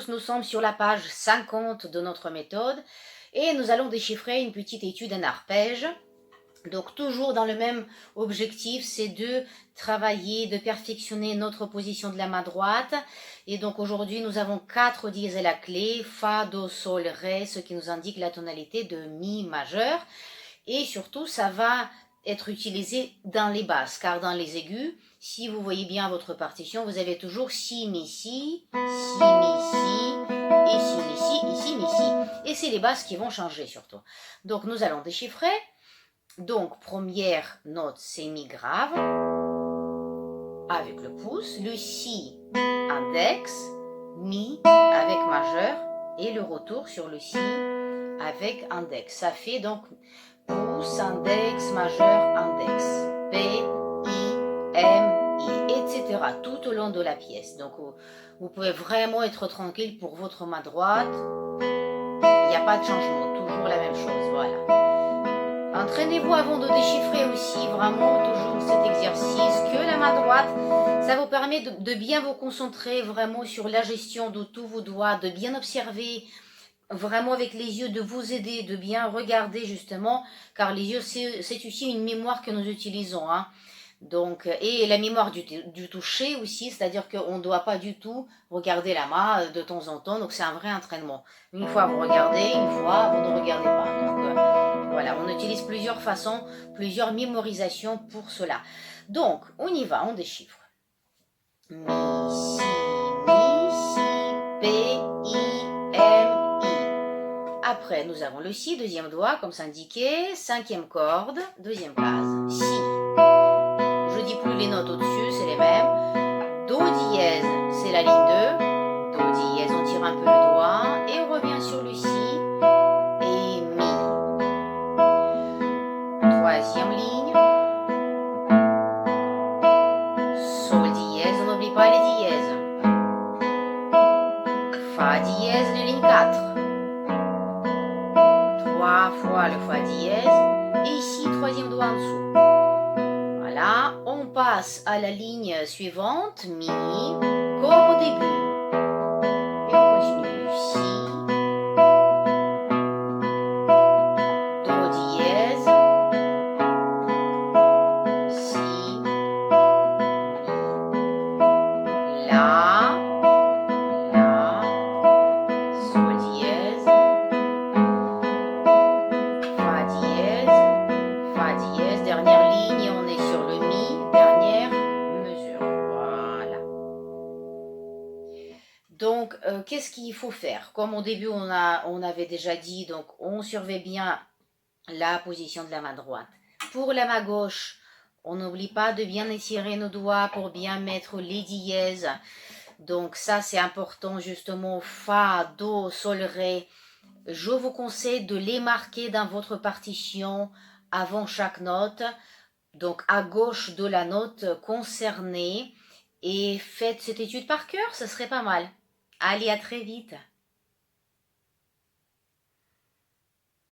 tous, nous sommes sur la page 50 de notre méthode et nous allons déchiffrer une petite étude en arpège. Donc toujours dans le même objectif, c'est de travailler, de perfectionner notre position de la main droite. Et donc aujourd'hui, nous avons 4 dièses à la clé, Fa, Do, Sol, Ré, ce qui nous indique la tonalité de Mi majeur. Et surtout, ça va être utilisé dans les basses, car dans les aigus, si vous voyez bien votre partition, vous avez toujours Si, Mi, Si, Si, Mi, Si, et Si, Mi, Si, et Si, Mi, Si. Et c'est les basses qui vont changer surtout. Donc nous allons déchiffrer. Donc, première note, c'est Mi grave, avec le pouce, le Si index, Mi avec majeur, et le retour sur le Si avec index. Ça fait donc pouce, index, majeur, index, P, I, M, I, etc. tout au long de la pièce. Donc, vous pouvez vraiment être tranquille pour votre main droite. Il n'y a pas de changement, toujours la même chose, voilà. Entraînez-vous avant de déchiffrer aussi, vraiment, toujours cet exercice, que la main droite, ça vous permet de bien vous concentrer vraiment sur la gestion de tous vos doigts, de bien observer, vraiment avec les yeux, de vous aider, de bien regarder justement, car les yeux, c'est aussi une mémoire que nous utilisons, hein. Donc, et la mémoire du toucher aussi, c'est-à-dire qu'on ne doit pas du tout regarder la main de temps en temps, donc c'est un vrai entraînement. Une fois vous regardez, une fois vous ne regardez pas. Donc voilà, on utilise plusieurs façons, plusieurs mémorisations pour cela. Donc, on y va, on déchiffre. Mi, Si, Mi, Si, P, I, M, I. Après, nous avons le Si, deuxième doigt, comme s'indiqué, cinquième corde, deuxième case, Si. Je dis plus les notes au-dessus, c'est les mêmes. Do dièse, c'est la ligne 2. Do dièse, on tire un peu le doigt et on revient sur le Si et Mi. Troisième ligne. Sol dièse, on n'oublie pas les dièses. Fa dièse, la ligne 4. 3 fois le Fa dièse. Et ici, troisième doigt en dessous. Voilà, on passe à la ligne suivante, Mi, comme au début. Et on continue, Si, Do dièse, Si, Mi, La, Sol dièse, Fa dièse, dernière ligne, on est sur le Mi, dernière mesure. Voilà. Donc, qu'est-ce qu'il faut faire? Comme au début, on avait déjà dit, donc on surveille bien la position de la main droite. Pour la main gauche, on n'oublie pas de bien étirer nos doigts pour bien mettre les dièses. Donc ça, c'est important justement. Fa, Do, Sol, Ré. Je vous conseille de les marquer dans votre partition avant chaque note. Donc à gauche de la note concernée. Et faites cette étude par cœur, ce serait pas mal. Allez, à très vite.